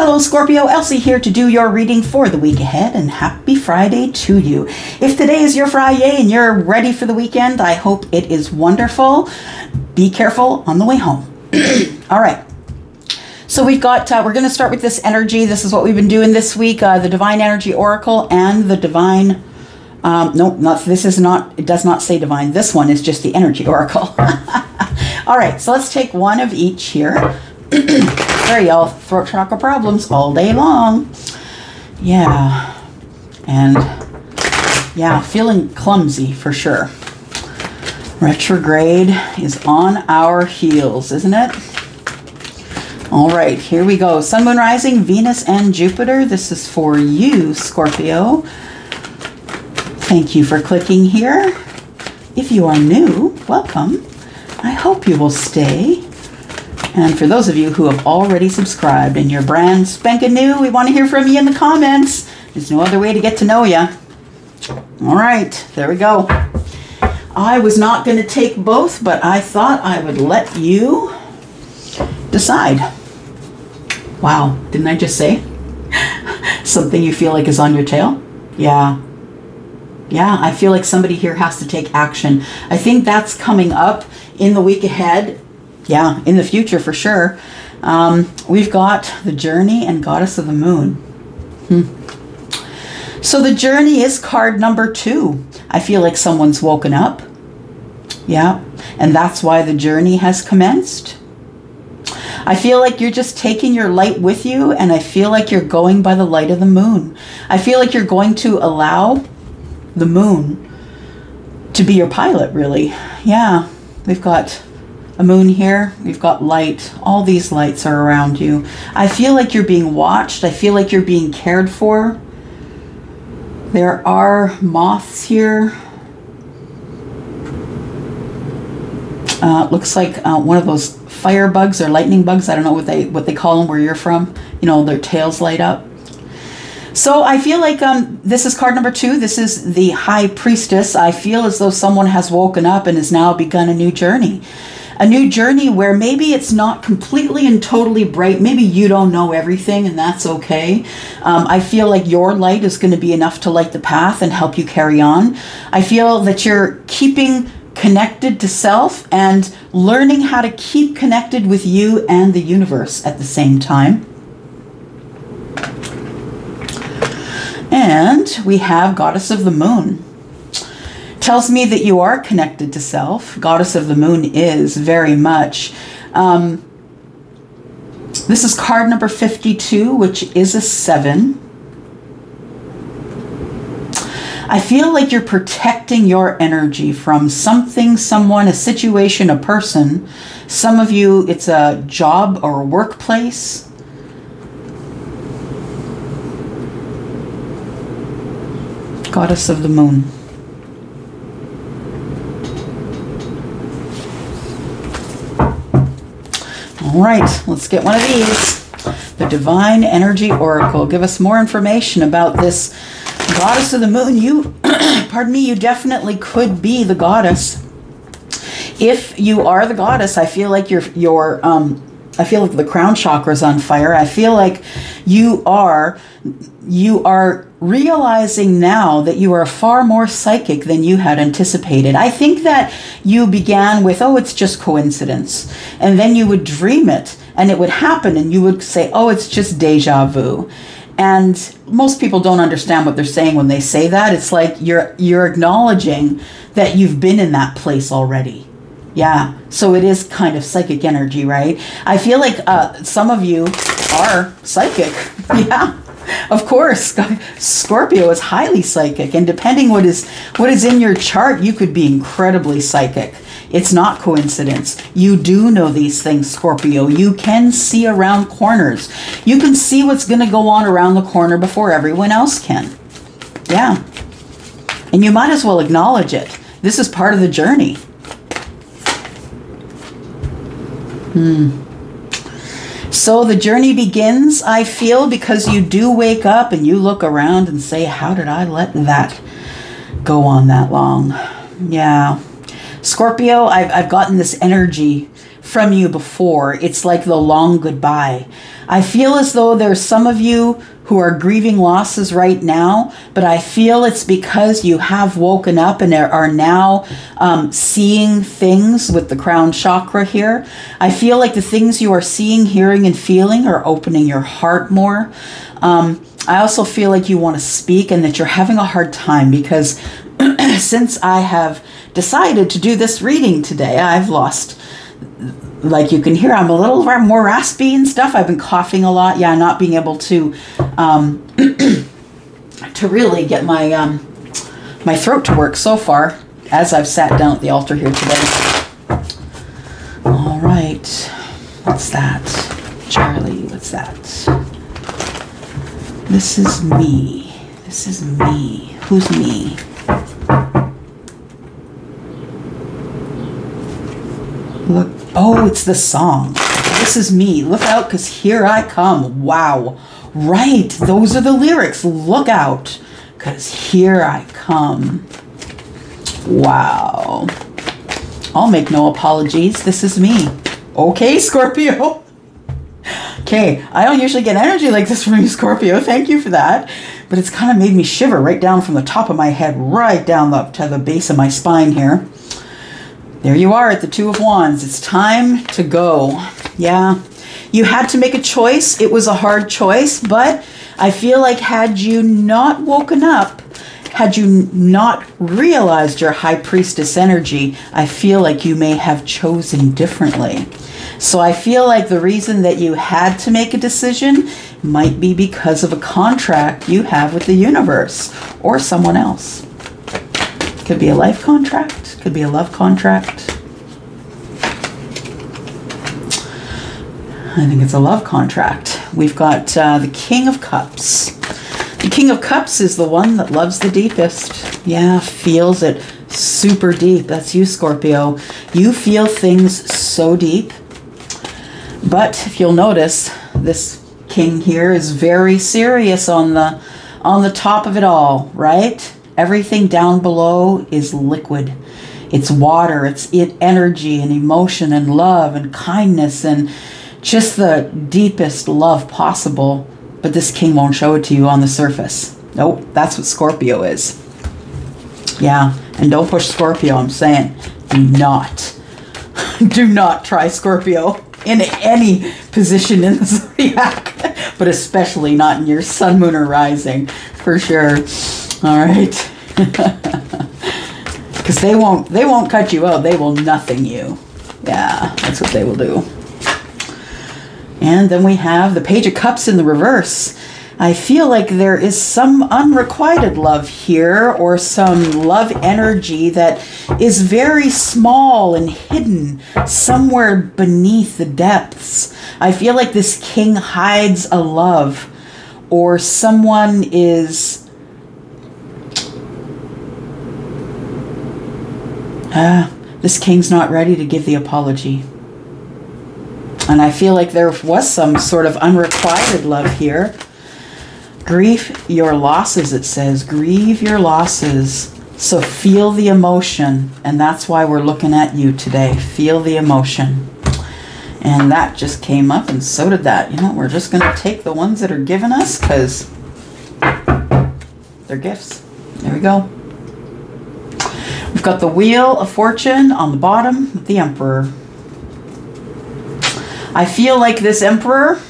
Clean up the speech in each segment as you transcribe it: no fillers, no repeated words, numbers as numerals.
Hello Scorpio, Elsie here to do your reading for the week ahead, and happy Friday to you. If today is your Friday and you're ready for the weekend, I hope it is wonderful. Be careful on the way home. All right. So we've got, we're going to start with this energy. This is what we've been doing this week, the Divine Energy Oracle and the Divine, it does not say divine. This one is just the Energy Oracle. All right, so let's take one of each here. Sorry, y'all, throat chakra problems all day long. Yeah, and yeah, feeling clumsy for sure. Retrograde is on our heels, isn't it? All right, here we go. Sun, Moon, Rising, Venus, and Jupiter. This is for you, Scorpio. Thank you for clicking here. If you are new, welcome. I hope you will stay. And for those of you who have already subscribed and you're brand spanking new, we want to hear from you in the comments. There's no other way to get to know you. All right, there we go. I was not going to take both, but I thought I would let you decide. Wow, didn't I just say something you feel like is on your tail? Yeah. Yeah, I feel like somebody here has to take action. I think that's coming up in the week ahead. Yeah, in the future for sure. We've got the Journey and Goddess of the Moon. So the Journey is card number 2. I feel like someone's woken up. Yeah, and that's why the journey has commenced. I feel like you're just taking your light with you, and I feel like you're going by the light of the moon. I feel like you're going to allow the moon to be your pilot, really. Yeah, we've got a moon here, we've got light. All these lights are around you. I feel like you're being watched. I feel like you're being cared for. There are moths here. Looks like one of those fire bugs or lightning bugs. I don't know what they call them where you're from. You know, their tails light up. So I feel like this is card number 2. This is the High Priestess. I feel as though someone has woken up and has now begun a new journey. A new journey where maybe it's not completely and totally bright. Maybe you don't know everything, and that's okay. I feel like your light is going to be enough to light the path and help you carry on. I feel that you're keeping connected to self and learning how to keep connected with you and the universe at the same time. And we have Goddess of the Moon. Tells me that you are connected to self. Goddess of the Moon is very much. This is card number 52, which is a 7. I feel like you're protecting your energy from something, someone, a situation, a person. Some of you, it's a job or a workplace. Goddess of the Moon. All right, let's get one of these. The Divine Energy Oracle. Give us more information about this Goddess of the Moon. You, pardon me, you definitely could be the goddess. If you are the goddess, I feel like I feel like the crown chakra is on fire. I feel like you are realizing now that you are far more psychic than you had anticipated. I think that you began with, oh, it's just coincidence. And then you would dream it and it would happen and you would say, oh, it's just deja vu. And most people don't understand what they're saying when they say that. It's like you're acknowledging that you've been in that place already. Yeah, so it is kind of psychic energy, right? I feel like some of you are psychic. Yeah, of course. Scorpio is highly psychic, and depending what is in your chart, you could be incredibly psychic. It's not coincidence. You do know these things, Scorpio. You can see around corners. You can see what's going to go on around the corner before everyone else can. Yeah, and you might as well acknowledge it. This is part of the journey. So the journey begins, I feel, because you do wake up and you look around and say, how did I let that go on that long? Yeah. Scorpio, I've gotten this energy from you before. It's like the long goodbye. I feel as though there's some of you who are grieving losses right now, but I feel it's because you have woken up and are now seeing things with the crown chakra here. I feel like the things you are seeing, hearing, and feeling are opening your heart more. I also feel like you want to speak and that you're having a hard time because since I have decided to do this reading today, I've lost, like you can hear, I'm a little more raspy and stuff. I've been coughing a lot. Yeah, not being able to to really get my my throat to work so far as I've sat down at the altar here today. All right. What's that? Charlie, what's that? This is me. This is me. Who's me? Look. Oh, it's the song. This is me. Look out, because here I come. Wow. Right. Those are the lyrics. Look out, because here I come. Wow. I'll make no apologies. This is me. Okay, Scorpio. Okay, I don't usually get energy like this from you, Scorpio. Thank you for that. But it's kind of made me shiver right down from the top of my head, right down up to the base of my spine here. There you are at the Two of Wands. It's time to go. Yeah, you had to make a choice. It was a hard choice, but I feel like had you not woken up, had you not realized your High Priestess energy, I feel like you may have chosen differently. So I feel like the reason that you had to make a decision might be because of a contract you have with the universe or someone else. Could be a life contract, could be a love contract. I think it's a love contract. We've got the King of Cups. The King of Cups is the one that loves the deepest. Yeah, feels it super deep. That's you, Scorpio. You feel things so deep. But if you'll notice, this king here is very serious on the top of it all, right? Everything down below is liquid. It's water, it's energy and emotion and love and kindness and just the deepest love possible. But this king won't show it to you on the surface. Nope, that's what Scorpio is. Yeah, and don't push Scorpio, I'm saying. Do not try Scorpio in any position in the zodiac, but especially not in your sun, moon, or rising, for sure. All right. Because they won't cut you out. They will nothing you. Yeah, that's what they will do. And then we have the Page of Cups in the reverse. I feel like there is some unrequited love here, or some love energy that is very small and hidden somewhere beneath the depths. I feel like this king hides a love, or someone is this king's not ready to give the apology. And I feel like there was some sort of unrequited love here. Grieve your losses, it says. Grieve your losses. So feel the emotion. And that's why we're looking at you today. Feel the emotion. And that just came up, and so did that. You know, we're just going to take the ones that are given us because they're gifts. There we go. We've got the Wheel of Fortune on the bottom with the Emperor. I feel like this Emperor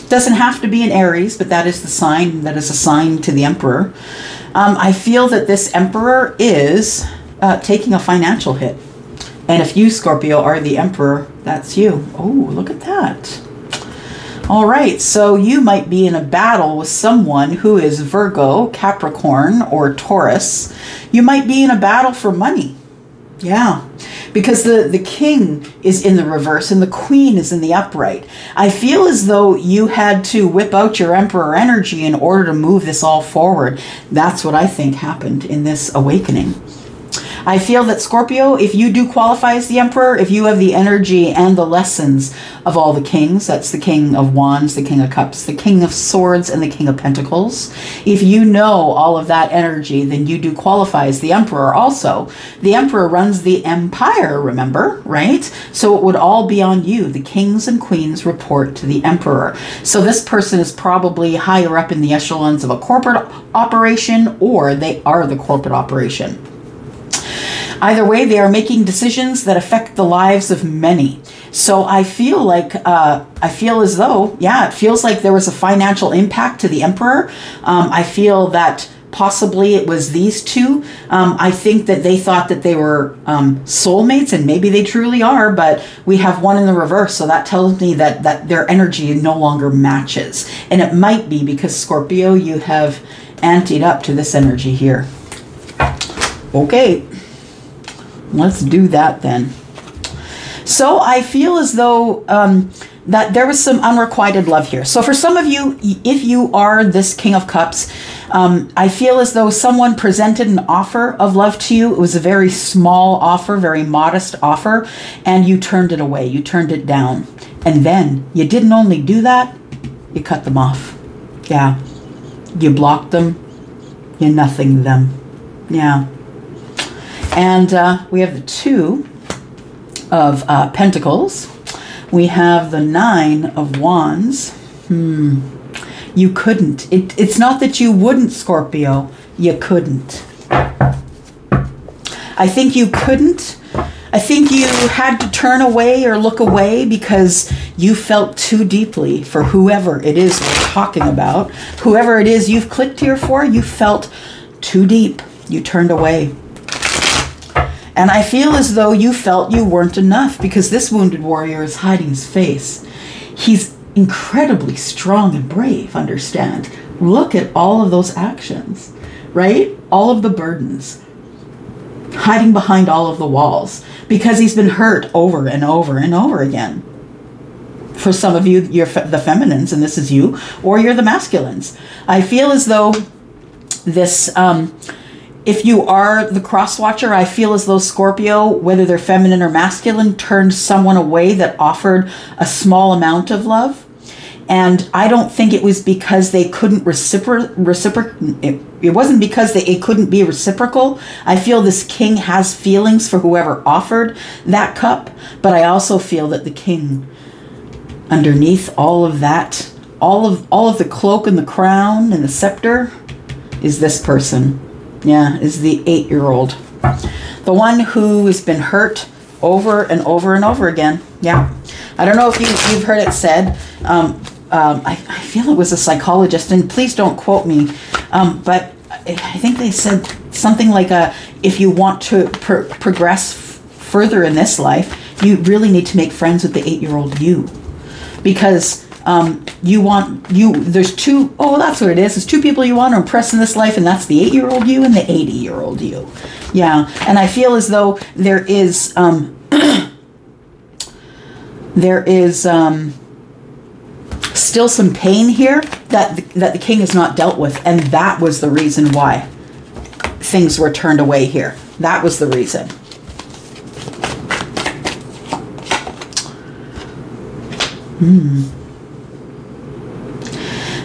doesn't have to be an Aries, but that is the sign that is assigned to the Emperor. I feel that this Emperor is taking a financial hit. And if you, Scorpio, are the Emperor, that's you. Oh, look at that. All right, so you might be in a battle with someone who is Virgo, Capricorn, or Taurus. You might be in a battle for money. Yeah, because the king is in the reverse and the queen is in the upright. I feel as though you had to whip out your Emperor energy in order to move this all forward. That's what I think happened in this awakening. I feel that Scorpio, if you do qualify as the Emperor, if you have the energy and the lessons of all the kings, that's the King of Wands, the King of Cups, the King of Swords, and the King of Pentacles. If you know all of that energy, then you do qualify as the Emperor also. The Emperor runs the empire, remember, right? So it would all be on you. The kings and queens report to the Emperor. So this person is probably higher up in the echelons of a corporate operation, or they are the corporate operation. Either way, they are making decisions that affect the lives of many. So I feel like, I feel as though, yeah, it feels like there was a financial impact to the Emperor. I feel that possibly it was these two. I think that they thought that they were soulmates, and maybe they truly are, but we have one in the reverse. So that tells me that their energy no longer matches. And it might be because, Scorpio, you have anteed up to this energy here. Okay. Let's do that then. So I feel as though that there was some unrequited love here. So for some of you, if you are this King of Cups, I feel as though someone presented an offer of love to you. It was a very small offer, very modest offer, and you turned it away. You turned it down. And then you didn't only do that, you cut them off. Yeah. You blocked them. You nothinged them. Yeah. And we have the Two of Pentacles. We have the Nine of Wands. You couldn't. It's not that you wouldn't, Scorpio. You couldn't. I think you couldn't. I think you had to turn away or look away because you felt too deeply for whoever it is we're talking about. Whoever it is you've clicked here for, you felt too deep. You turned away. And I feel as though you felt you weren't enough because this wounded warrior is hiding his face. He's incredibly strong and brave, understand? Look at all of those actions, right? All of the burdens, hiding behind all of the walls because he's been hurt over and over and over again. For some of you, you're the feminines, and this is you, or you're the masculines. I feel as though this... if you are the cross watcher, I feel as though Scorpio, whether they're feminine or masculine, turned someone away that offered a small amount of love. And I don't think it was because they couldn't it wasn't because it couldn't be reciprocal. I feel this king has feelings for whoever offered that cup, but I also feel that the king, underneath all of that, all of the cloak and the crown and the scepter, is this person. Yeah, is the 8-year-old. The one who has been hurt over and over and over again. Yeah. I don't know if you've heard it said. I feel it was a psychologist, and please don't quote me. But I think they said something like, if you want to progress further in this life, you really need to make friends with the 8-year-old you. Because... there's two, that's what it is. There's two people you want to impress in this life, and that's the 8-year-old you and the 80-year-old you. Yeah. And I feel as though there is, still some pain here that the king has not dealt with. And that was the reason why things were turned away here. That was the reason.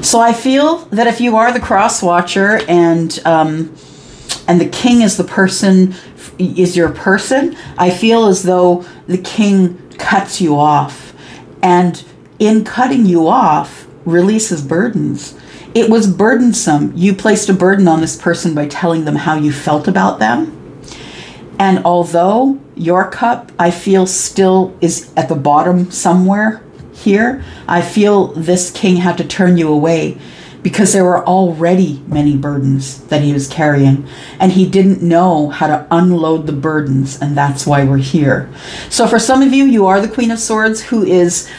So I feel that if you are the cross watcher and the king is the person, is your person, I feel as though the king cuts you off, and in cutting you off releases burdens. It was burdensome. You placed a burden on this person by telling them how you felt about them. And although your cup, I feel, still is at the bottom somewhere here, I feel this king had to turn you away because there were already many burdens that he was carrying, and he didn't know how to unload the burdens, and that's why we're here. So for some of you, you are the Queen of Swords, who is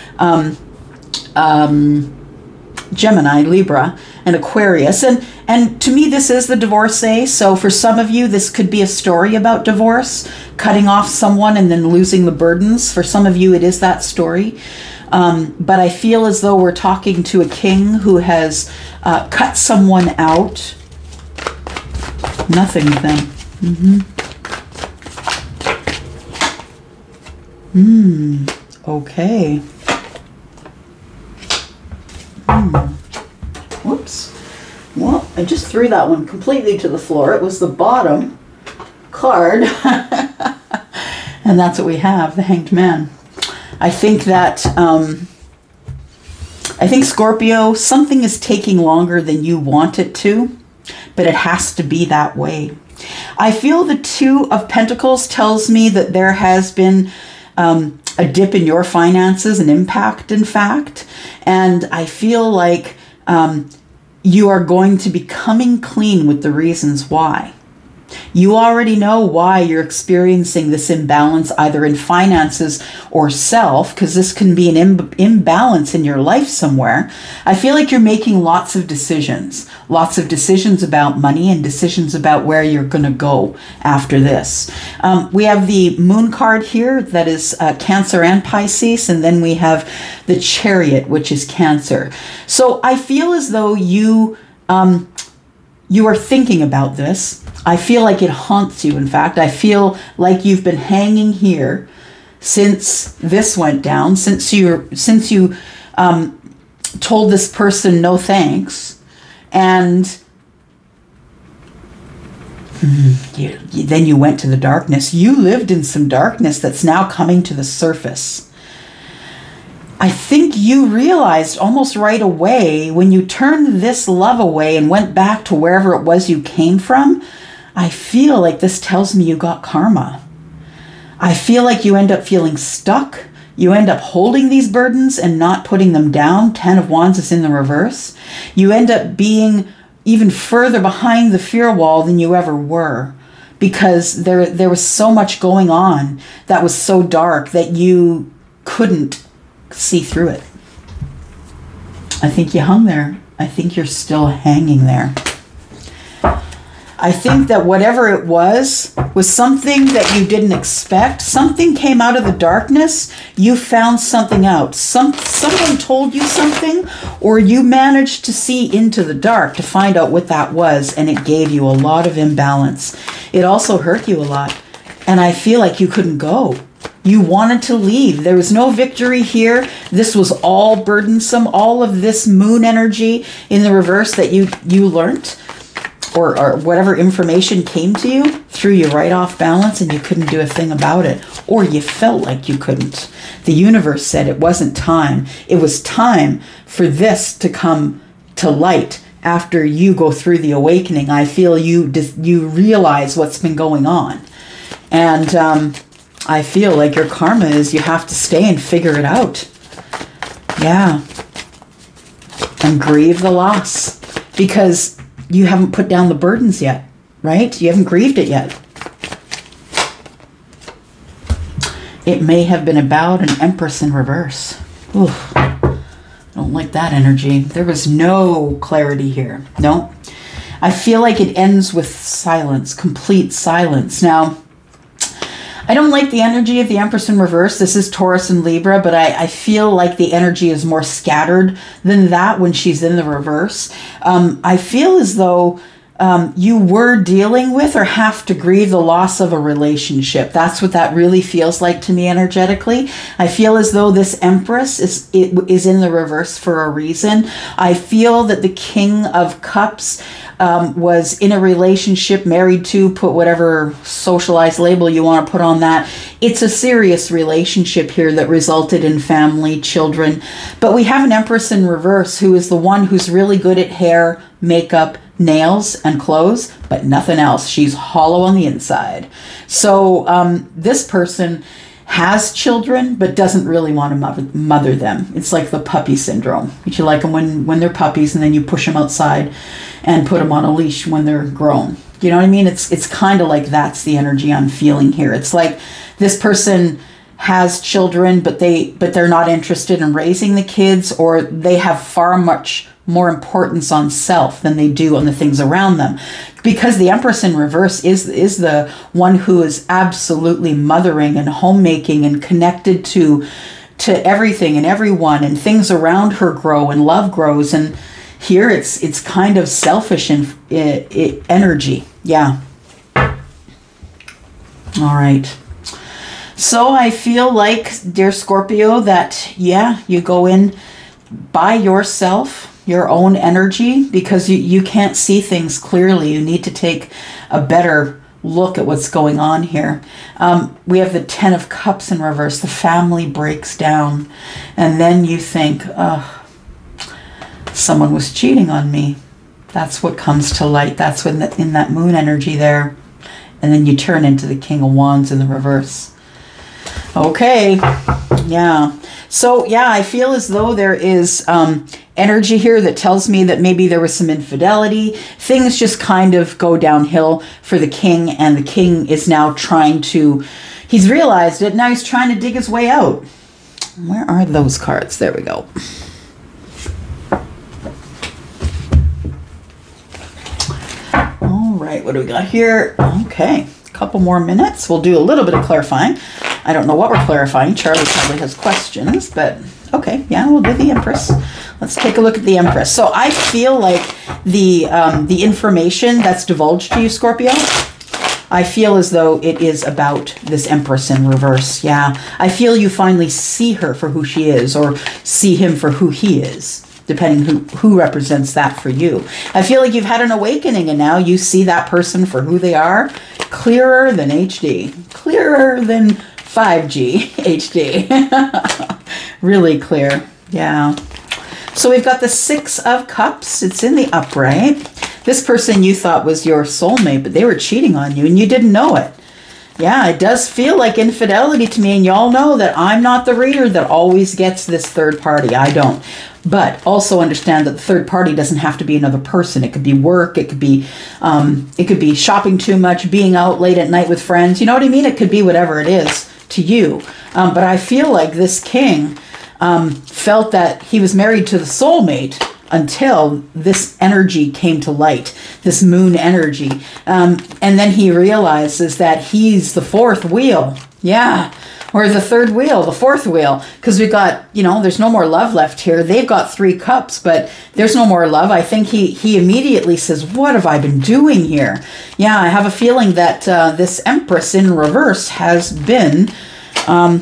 Gemini, Libra, and Aquarius. And to me, this is the divorcee. So for some of you, this could be a story about divorce, cutting off someone and then losing the burdens. For some of you, it is that story. But I feel as though we're talking to a king who has cut someone out. Nothing then. Okay. Whoops. Well, I just threw that one completely to the floor. It was the bottom card. And that's what we have, the Hanged Man. I think that, I think Scorpio, something is taking longer than you want it to, but it has to be that way. I feel the Two of Pentacles tells me that there has been a dip in your finances, an impact, in fact. And I feel like you are going to be coming clean with the reasons why. You already know why you're experiencing this imbalance, either in finances or self, because this can be an imbalance in your life somewhere. I feel like you're making lots of decisions about money and decisions about where you're going to go after this. We have the Moon card here that is Cancer and Pisces, and then we have the Chariot, which is Cancer. So I feel as though you are thinking about this. I feel like it haunts you. In fact, I feel like you've been hanging here since this went down, since you told this person no thanks, and then you went to the darkness. You lived in some darkness that's now coming to the surface. I think you realized almost right away when you turned this love away and went back to wherever it was you came from. I feel like this tells me you got karma. I feel like you end up feeling stuck. You end up holding these burdens and not putting them down. 10 of Wands is in the reverse. You end up being even further behind the fear wall than you ever were, because there was so much going on that was so dark that you couldn't see through it. I think you hung there. I think you're still hanging there. I think that whatever it was something that you didn't expect. Something came out of the darkness. You found something out. Someone told you something, or you managed to see into the dark to find out what that was, and it gave you a lot of imbalance. It also hurt you a lot, and I feel like you couldn't go. You wanted to leave. There was no victory here. This was all burdensome. All of this moon energy in the reverse that you learned, or whatever information came to you, threw you right off balance, and you couldn't do a thing about it. Or you felt like you couldn't. The universe said it wasn't time. It was time for this to come to light after you go through the awakening. I feel you realize what's been going on. And I feel like your karma is you have to stay and figure it out. Yeah. And grieve the loss, because you haven't put down the burdens yet, right? You haven't grieved it yet. It may have been about an Empress in reverse. Ooh, I don't like that energy. There was no clarity here. No. I feel like it ends with silence, complete silence. Now, I don't like the energy of the Empress in reverse. This is Taurus and Libra, but I feel like the energy is more scattered than that when she's in the reverse. I feel as though you were dealing with or have to grieve the loss of a relationship. That's what that really feels like to me energetically. I feel as though this Empress is in the reverse for a reason. I feel that the King of Cups was in a relationship, married to, put whatever socialized label you want to put on that. It's a serious relationship here that resulted in family, children. But we have an Empress in reverse who is the one who's really good at hair, makeup, nails, and clothes, but nothing else. She's hollow on the inside. So this person has children, but doesn't really want to mother them. It's like the puppy syndrome. You like them when they're puppies, and then you push them outside and put them on a leash when they're grown. You know what I mean? It's kind of like that's the energy I'm feeling here. It's like this person has children, but they're not interested in raising the kids, or they have far much more importance on self than they do on the things around them. Because the Empress in reverse is the one who is absolutely mothering and homemaking and connected to everything and everyone, and things around her grow and love grows. And here it's kind of selfish and energy. Yeah. All right. So I feel like, dear Scorpio, that, yeah, you go in by yourself, your own energy, because you can't see things clearly. You need to take a better look at what's going on here. We have the 10 of Cups in reverse. The family breaks down. And then you think, oh, someone was cheating on me. That's what comes to light. That's when in that moon energy there. And then you turn into the King of Wands in the reverse. Okay. Yeah. So, yeah, I feel as though there is energy here that tells me that maybe there was some infidelity. Things just kind of go downhill for the king, and the king is now trying to, he's realized it, now he's trying to dig his way out. Where are those cards? There we go. All right, what do we got here? Okay, a couple more minutes. We'll do a little bit of clarifying. I don't know what we're clarifying. Charlie probably has questions, but okay, yeah, we'll do the Empress. Let's take a look at the Empress. So I feel like the information that's divulged to you, Scorpio, I feel as though it is about this Empress in reverse. Yeah, I feel you finally see her for who she is, or see him for who he is, depending who represents that for you. I feel like you've had an awakening, and now you see that person for who they are, clearer than HD, clearer than 5G HD. Really clear. Yeah. So we've got the 6 of Cups. It's in the upright. This person you thought was your soulmate, but they were cheating on you and you didn't know it. Yeah, it does feel like infidelity to me, and y'all know that I'm not the reader that always gets this third party. I don't. But also understand that the third party doesn't have to be another person. It could be work. It could be shopping too much, being out late at night with friends. You know what I mean? It could be whatever it is to you. But I feel like this king felt that he was married to the soulmate until this energy came to light, this moon energy. And then he realizes that he's the fourth wheel. Yeah. Or the third wheel, the fourth wheel, because we got, you know, there's no more love left here. They've got 3 cups, but there's no more love. I think he immediately says, what have I been doing here? Yeah, I have a feeling that this Empress in reverse has been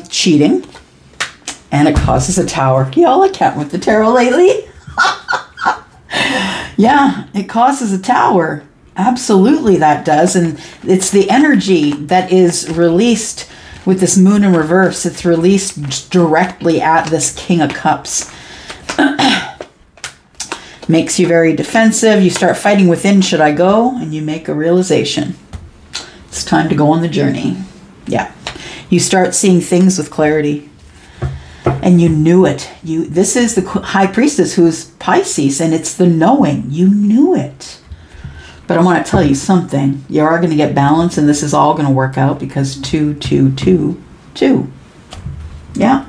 cheating, and it causes a tower. Y'all, I can't with the tarot lately. Yeah, it causes a tower. Absolutely that does, and it's the energy that is released with this moon in reverse. It's released directly at this King of Cups. Makes you very defensive. You start fighting within, should I go? And you make a realization. It's time to go on the journey. Yeah. You start seeing things with clarity. And you knew it. This is the High Priestess, who's Pisces, and it's the knowing. You knew it. But I want to tell you something. You are going to get balance, and this is all going to work out because 2, 2, 2, 2. Yeah.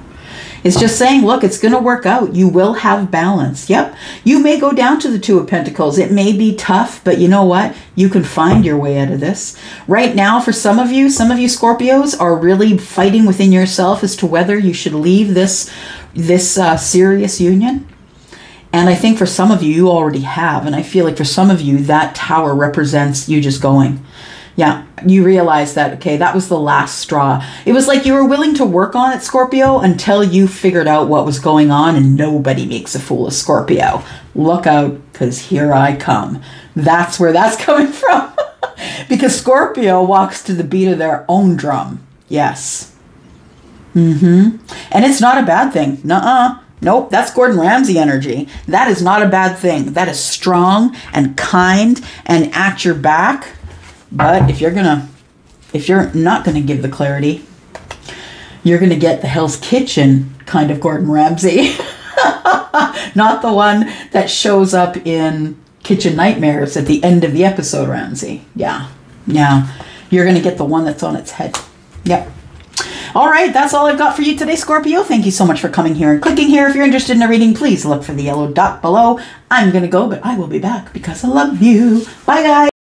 It's just saying, look, it's going to work out. You will have balance. Yep. You may go down to the 2 of Pentacles. It may be tough, but you know what? You can find your way out of this. Right now, for some of you Scorpios are really fighting within yourself as to whether you should leave this serious union. And I think for some of you already have. And I feel like for some of you, that tower represents you just going. Yeah, you realize that, okay, that was the last straw. It was like you were willing to work on it, Scorpio, until you figured out what was going on, and nobody makes a fool of Scorpio. Look out, because here I come. That's where that's coming from. Because Scorpio walks to the beat of their own drum. Yes. And it's not a bad thing. Nuh-uh. Nope, that's Gordon Ramsay energy. That is not a bad thing. That is strong and kind and at your back. But if you're not gonna give the clarity, you're gonna get the Hell's Kitchen kind of Gordon Ramsay. Not the one that shows up in Kitchen Nightmares at the end of the episode, Ramsay. Yeah. You're gonna get the one that's on its head. Yep. All right, that's all I've got for you today, Scorpio. Thank you so much for coming here and clicking here. If you're interested in a reading, please look for the yellow dot below. I'm going to go, but I will be back because I love you. Bye, guys.